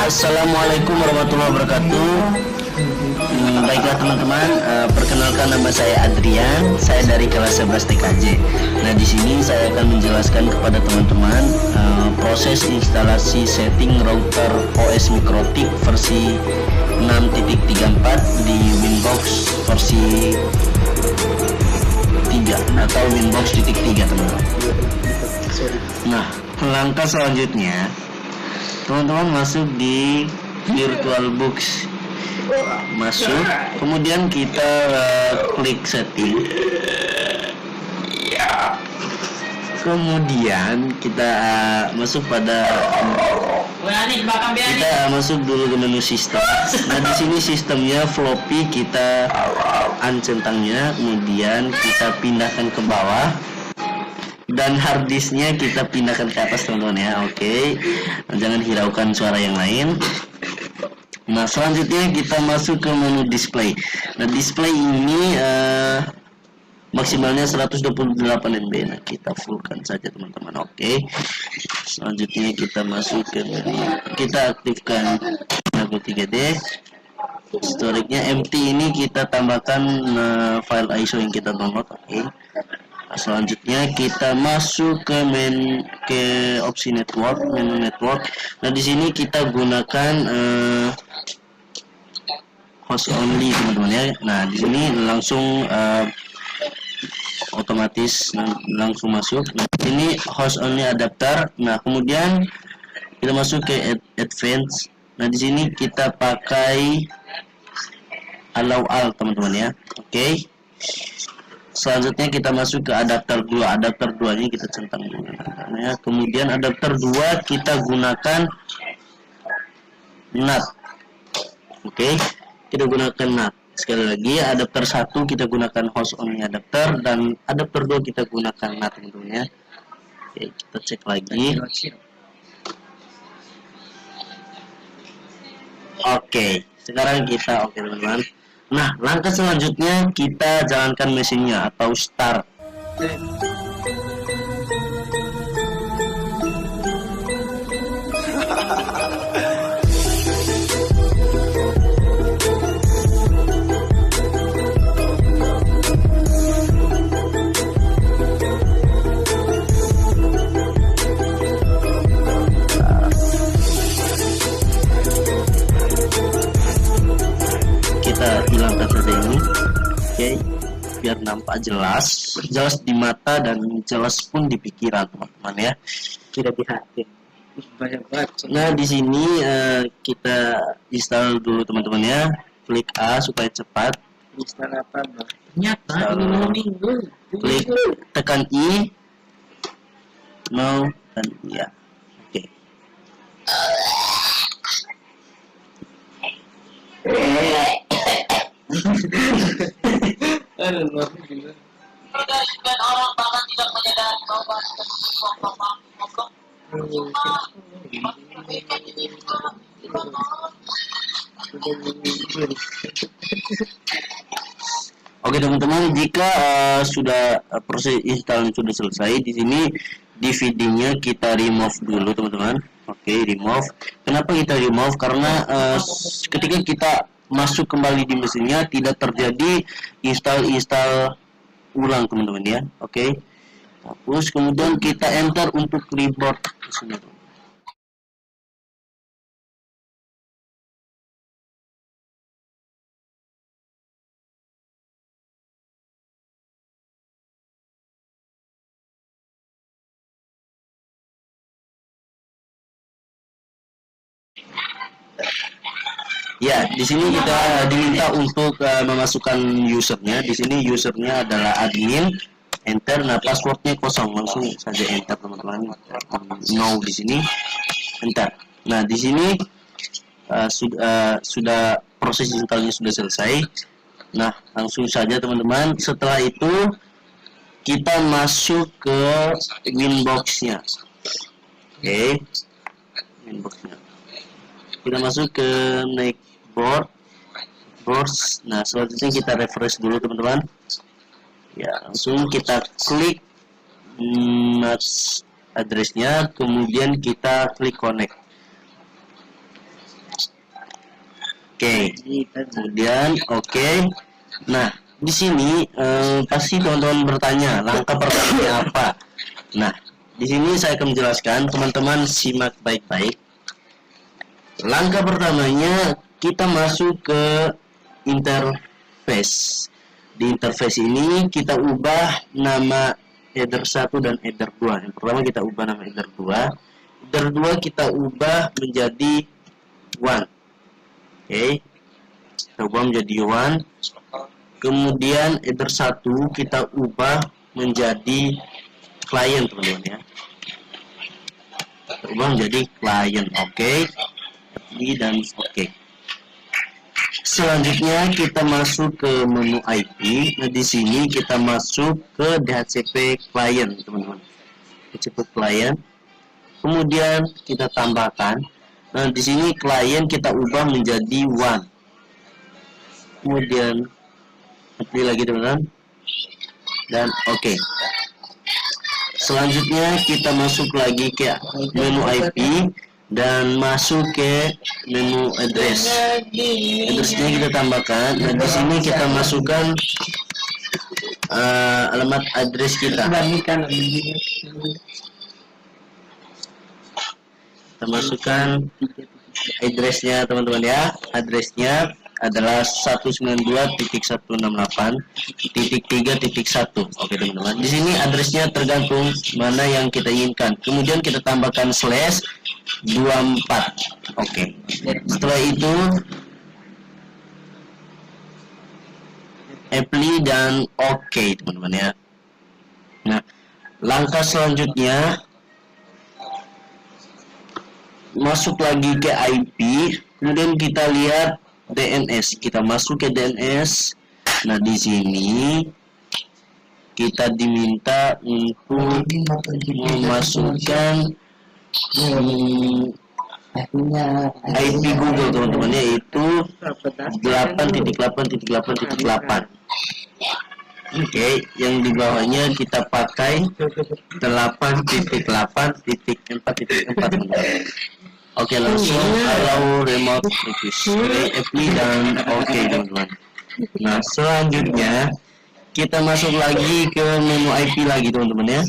Assalamualaikum warahmatullahi wabarakatuh. Baiklah teman-teman, perkenalkan nama saya Adrian, saya dari kelas 11 TKJ. Nah, di sini saya akan menjelaskan kepada teman-teman proses instalasi setting router OS Mikrotik versi 6.34 di Winbox versi 3 atau Winbox titik 3 teman-teman. Nah, langkah selanjutnya teman-teman masuk di VirtualBox, masuk, kemudian kita klik setting, kemudian kita masuk pada masuk dulu ke menu sistem. Nah, di sini sistemnya floppy, kita uncentangnya, kemudian kita pindahkan ke bawah, dan harddisknya kita pindahkan ke atas teman-teman ya. Oke, jangan hiraukan suara yang lain. Nah, selanjutnya kita masuk ke menu display. Nah, display ini maksimalnya 128 MB. Nah, kita fullkan saja teman-teman. Oke, selanjutnya kita masuk ke menu, kita aktifkan lagu 3D. Storage-nya empty, ini kita tambahkan file ISO yang kita download. Oke. Nah, selanjutnya kita masuk ke opsi network, menu network. Nah, di sini kita gunakan host only teman-teman ya. Nah, di sini langsung otomatis langsung masuk. Nah, ini host only adapter. Nah, kemudian kita masuk ke advanced. Nah, di sini kita pakai allow all teman-teman ya. Oke. Selanjutnya kita masuk ke adapter 2. Adapter 2 ini kita centang dulu ya. Kemudian adapter 2 kita gunakan NAT. Oke, kita gunakan NAT. Sekali lagi, adapter 1 kita gunakan host only adapter, dan adapter 2 kita gunakan NAT teman-teman ya. Oke, kita cek lagi. Oke, sekarang kita oke teman-teman. Nah, langkah selanjutnya kita jalankan mesinnya atau start. Kita hilangkan saja ini. Oke, biar nampak jelas di mata dan jelas pun di pikiran teman-teman ya, tidak di hati. Nah, di sini kita install dulu teman-teman ya. Klik A supaya cepat. Install apa, Bang? Nyata minggu. Klik tekan I. No dan ya. Oke. Dan orang bahkan tidak menyadari bahwa Oke teman-teman, jika sudah proses install sudah selesai, di sini DVD-nya kita remove dulu teman-teman. Oke, remove. Kenapa kita remove? Karena ketika kita masuk kembali di mesinnya tidak terjadi install ulang teman-teman ya. Oke, hapus, kemudian kita enter untuk reboot mesinnya. Ya, di sini kita diminta untuk memasukkan usernya. Di sini usernya adalah admin. Enter. Nah, passwordnya kosong, langsung saja enter teman-teman. No di sini. Enter. Nah, di sini sudah proses installnya sudah selesai. Nah, langsung saja teman-teman. Setelah itu kita masuk ke Winbox-nya. Oke, Winbox-nya. Kita masuk ke board. Nah, selanjutnya kita refresh dulu teman-teman. Ya, langsung kita klik addressnya, kemudian kita klik connect. Oke. Kemudian oke. Nah, di sini pasti teman-teman bertanya, langkah pertamanya apa? Nah, di sini saya akan menjelaskan, teman-teman simak baik-baik. Langkah pertamanya kita masuk ke interface. Di interface ini kita ubah nama header 1 dan header 2. Yang pertama kita ubah nama header 2. Header 2 kita ubah menjadi 1. Oke. Kita ubah menjadi 1. Kemudian header 1 kita ubah menjadi client, teman-teman ya. Kita ubah menjadi client. Oke. Dan oke. Selanjutnya kita masuk ke menu IP. Nah, di sini kita masuk ke DHCP client, teman-teman. DHCP client. Kemudian kita tambahkan. Nah, di sini client kita ubah menjadi 1. Kemudian pilih lagi, teman-teman. Dan oke. Selanjutnya kita masuk lagi ke menu IP dan masuk ke menu address. Addressnya kita tambahkan. Nah, di sini kita masukkan alamat address kita. Kita masukkan addressnya, teman-teman ya. Addressnya adalah 192.168.3.1. Oke, teman-teman. Di sini addressnya tergantung mana yang kita inginkan. Kemudian kita tambahkan slash 24. Oke. Setelah itu apply dan oke, teman-teman ya. Nah, langkah selanjutnya masuk lagi ke IP, kemudian kita lihat DNS. Kita masuk ke DNS. Nah, di sini kita diminta untuk memasukkan IP Google, teman-teman, yaitu 8.8.8.8. Oke, yang di bawahnya kita pakai 8.8.4.4. Oke, langsung allow remote access, apply dan oke, teman-teman. Nah, selanjutnya kita masuk lagi ke menu IP lagi, teman-teman ya.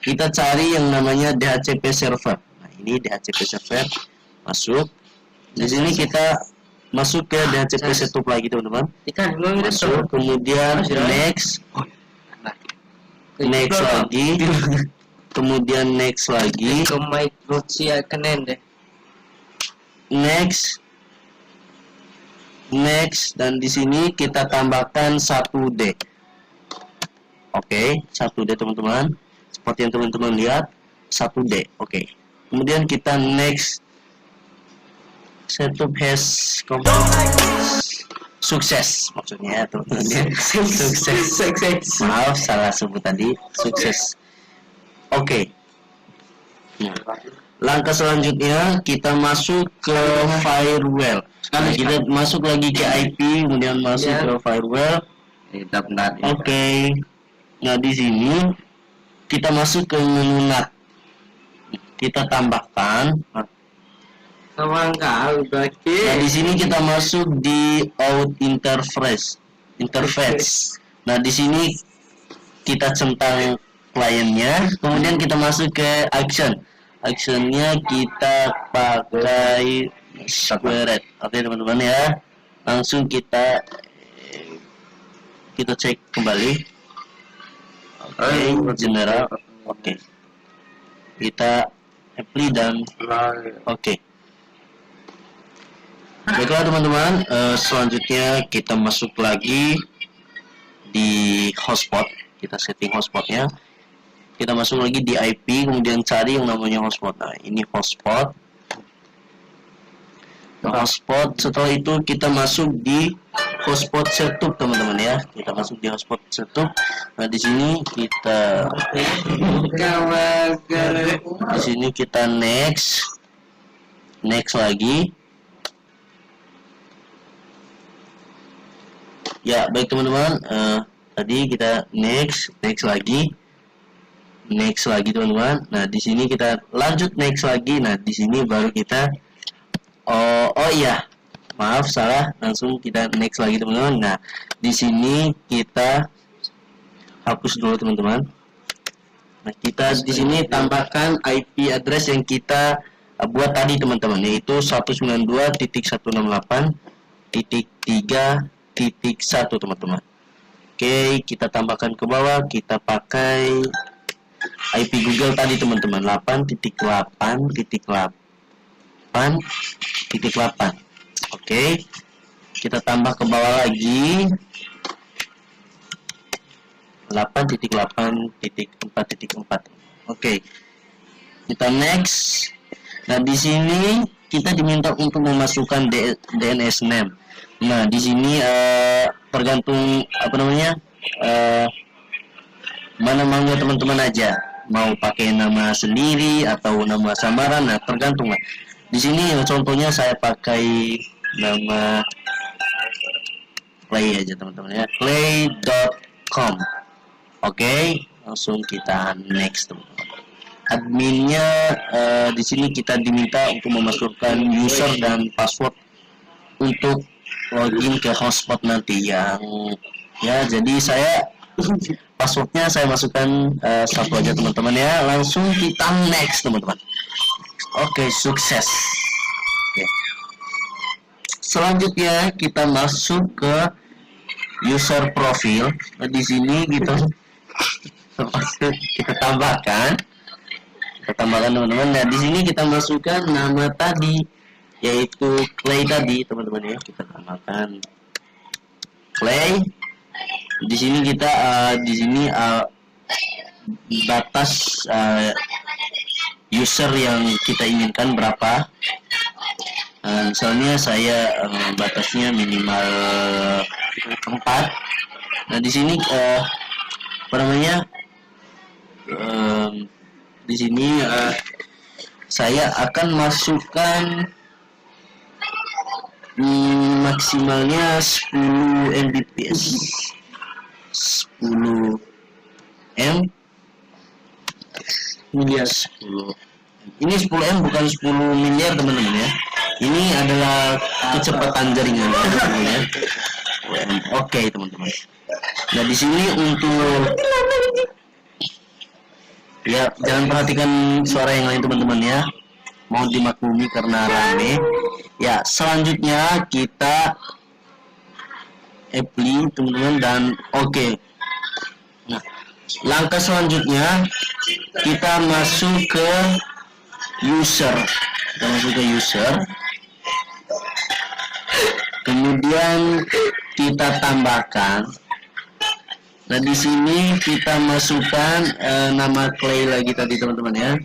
Kita cari yang namanya DHCP server. Nah, ini DHCP server. Masuk. Di sini kita masuk ke DHCP setup lagi, teman-teman. Masuk, kemudian next. Next lagi. Kemudian next lagi. Next, dan di sini kita tambahkan 1D. Oke, 1D, teman-teman. Seperti yang teman-teman lihat, 1D. Oke. Kemudian kita next. Setup has sukses, maksudnya teman-teman. Sukses. Maaf, salah sebut tadi. Sukses. Oke. Nah, langkah selanjutnya kita masuk ke firewall. Nah, kita masuk lagi ke IP, kemudian masuk ke firewall. Oke. Nah, di sini kita masuk ke menu NAT. Kita tambahkan. Nah, di sini kita masuk di out interface. Nah, di sini kita centang kliennya, kemudian kita masuk ke action. Actionnya kita pakai squared. Oke, teman-teman ya. Langsung kita cek kembali. Oke, general. Oke. Kita apply dan oke. Baiklah, teman-teman. Selanjutnya kita masuk lagi di hotspot. Kita setting hotspotnya. Kita masuk lagi di IP, kemudian cari yang namanya hotspot. Nah, ini hotspot. Hotspot. Setelah itu kita masuk di hotspot setup, teman-teman ya. Kita masuk di hotspot setup. Nah, di sini kita next lagi. Ya, baik, teman-teman. Tadi kita next lagi. Next lagi, teman-teman. Nah, di sini kita lanjut next lagi. Nah, di sini baru kita oh iya, maaf salah, langsung kita next lagi teman-teman. Nah, di sini kita hapus dulu teman-teman. Nah, kita di sini tambahkan IP address yang kita buat tadi teman-teman, yaitu 192.168.3.1 teman-teman. Oke, kita tambahkan ke bawah, kita pakai IP Google tadi teman-teman, 8.8.8.8. Oke, kita tambah ke bawah lagi 8.8.4.4. Oke, kita next. Nah, di sini kita diminta untuk memasukkan DNS name. Nah, di sini tergantung mana maunya teman-teman aja. Mau pakai nama sendiri atau nama samaran, nah tergantung lah. Di sini contohnya saya pakai nama Clay aja teman-teman ya, clay.com. Oke, langsung kita next teman-teman. Adminnya di sini kita diminta untuk memasukkan user dan password untuk login ke hotspot nanti yang ya. Jadi saya passwordnya saya masukkan satu aja teman-teman ya. Langsung kita next teman-teman. Oke, sukses. Oke. Selanjutnya kita masuk ke user profile. Nah, di sini kita tambahkan teman-teman. Nah, di sini kita masukkan nama tadi, yaitu Clay tadi teman-teman ya. Kita tambahkan Clay. Di sini kita batas user yang kita inginkan berapa. Misalnya saya batasnya minimal 4. Nah, di sini di sini saya akan masukkan maksimalnya 10 Mbps, 10 miliar 10. Ini 10 M bukan 10 miliar teman-teman ya. Ini adalah kecepatan jaringan ya. Oke teman-teman. Nah, di sini untuk ya, jangan perhatikan suara yang lain teman-teman ya. Mohon dimaklumi karena rame. Ya, selanjutnya kita apply teman-teman dan oke. Nah, langkah selanjutnya kita masuk ke user. Kita masuk ke user. Kemudian kita tambahkan. Nah, di sini kita masukkan nama Clay lagi tadi teman-teman ya.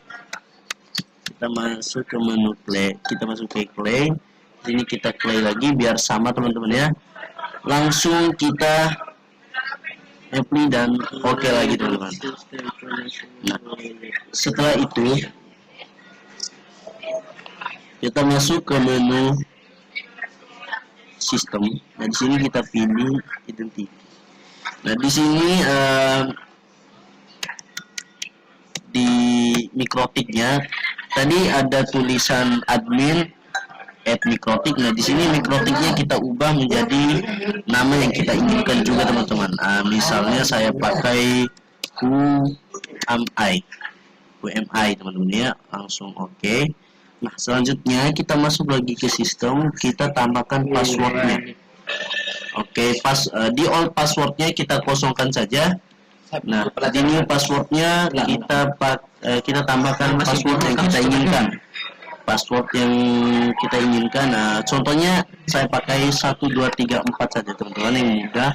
Kita masuk ke menu Clay. Kita masuk ke Clay. Ini kita Clay lagi biar sama teman-teman ya. Langsung kita apply dan oke lagi teman-teman. Nah, setelah itu kita masuk ke menu sistem. Nah, di sini kita pilih identity. Nah, di sini di mikrotiknya tadi ada tulisan admin @mikrotik. Nah, di sini mikrotiknya kita ubah menjadi nama yang kita inginkan juga teman-teman. Misalnya saya pakai UMI teman-teman ya. Langsung oke. Nah, selanjutnya kita masuk lagi ke sistem, kita tambahkan passwordnya. Oke, di old passwordnya kita kosongkan saja. Nah, di new passwordnya kita tambahkan password yang kita inginkan. Password yang kita inginkan. Nah, contohnya saya pakai 1234 saja teman-teman yang mudah.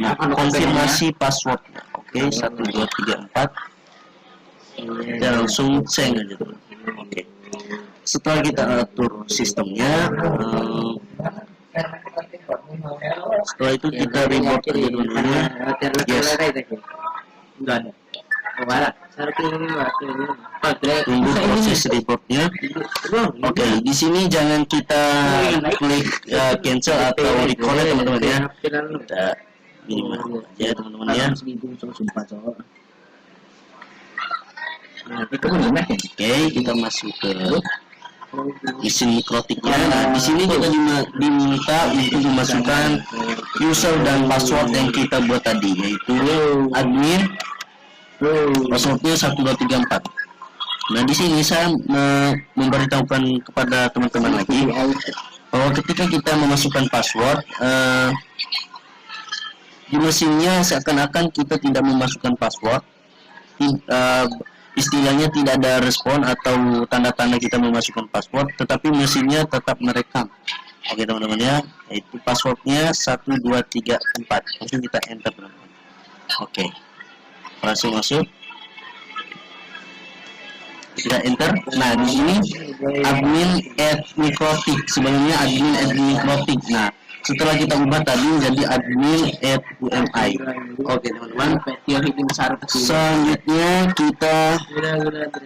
Nah, konfirmasi passwordnya. Oke, 1234. Dan langsung send aja teman-teman. Oke. Setelah kita atur sistemnya, setelah itu kita report aja teman-teman. Yes. Tunggu proses reportnya. Oke, di sini jangan kita klik cancel atau recall ya teman-teman ya. Kita minimal aja teman-teman ya. Oke, kita masuk ke mesin mikrotiknya. Nah, di sini kita diminta untuk memasukkan user dan password yang kita buat tadi, yaitu admin, passwordnya 1234. Nah, di sini saya memberitahukan kepada teman-teman lagi bahwa ketika kita memasukkan password di mesinnya seakan-akan kita tidak memasukkan password, istilahnya tidak ada respon atau tanda-tanda kita memasukkan password, tetapi mesinnya tetap merekam. Oke teman-teman ya, yaitu passwordnya 1234. Langsung kita enter teman-teman. Oke, langsung masuk. Kita enter. Nah, di sini admin @mikrotik, sebelumnya admin @mikrotik. Nah, setelah kita ubah tadi menjadi admin @umi. Oke teman-teman, selanjutnya kita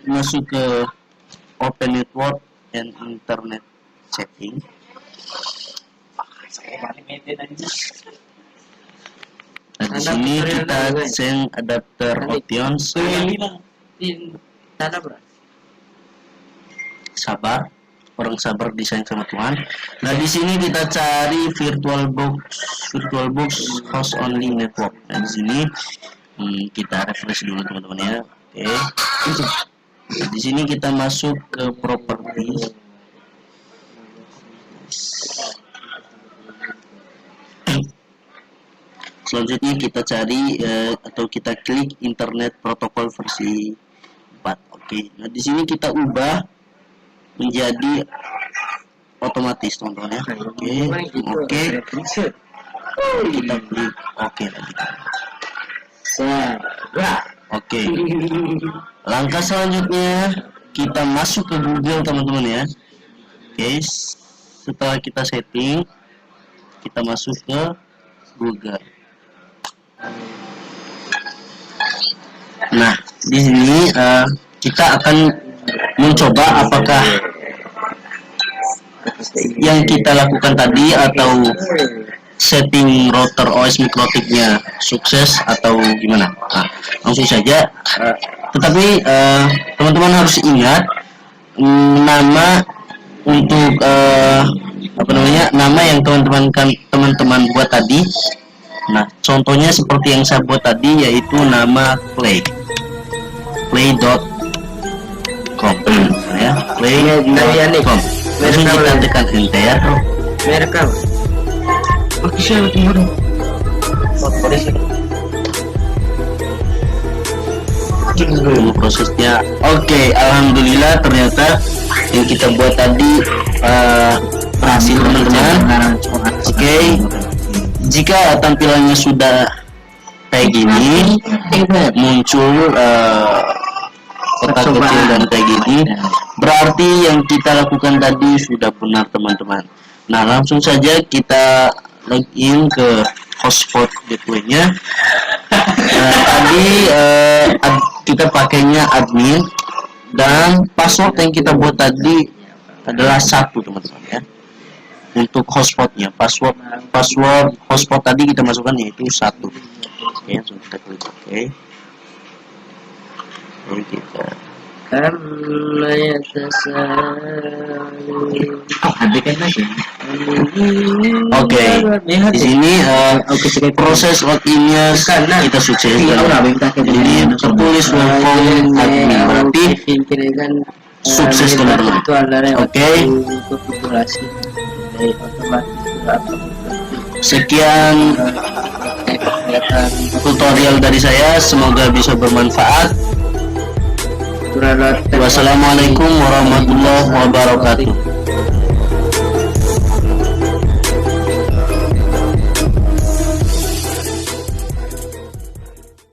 masuk ke open network and internet setting. Nah, di sini kita change adapter options. Sabar, orang sabar disayang sama Tuhan. Nah, di sini kita cari VirtualBox host only network. Nah, di sini kita refresh dulu teman-teman ya. Oke. Nah, di sini kita masuk ke property. Selanjutnya kita cari atau kita klik internet protokol versi 4. Oke. Nah, di sini kita ubah menjadi otomatis teman-teman ya. Oke. Kita klik oke lagi. Oke. Langkah selanjutnya kita masuk ke Google teman-teman ya. Oke. Setelah kita setting, kita masuk ke Google. Nah, di sini kita akan mencoba apakah yang kita lakukan tadi atau setting router OS mikrotiknya sukses atau gimana. Nah, langsung saja. Tetapi teman-teman harus ingat nama untuk nama yang teman-teman buat tadi. Nah, contohnya seperti yang saya buat tadi, yaitu nama play.com ya, play.com. Langsung kita tekan enter. Merekam. Oke, saya tunggu. Tunggu prosesnya. Oke, alhamdulillah ternyata yang kita buat tadi berhasil teman-teman. Oke, jika tampilannya sudah kayak gini, muncul kotak kecil dan kayak gini, berarti yang kita lakukan tadi sudah benar teman-teman. Nah, langsung saja kita login ke hotspot gateway-nya. Tadi kita pakainya admin dan password yang kita buat tadi adalah 1 teman-teman ya. Untuk hotspotnya, password hotspot tadi kita masukkan yaitu 1. Oke, langsung kita klik oke. Lalu kita Oke, di sini proses loginnya kita sukses. Jadi tertulis welcome admin, berarti sukses teman-teman. Oke. Sekian tutorial dari saya, semoga bisa bermanfaat. Wassalamualaikum warahmatullahi wabarakatuh.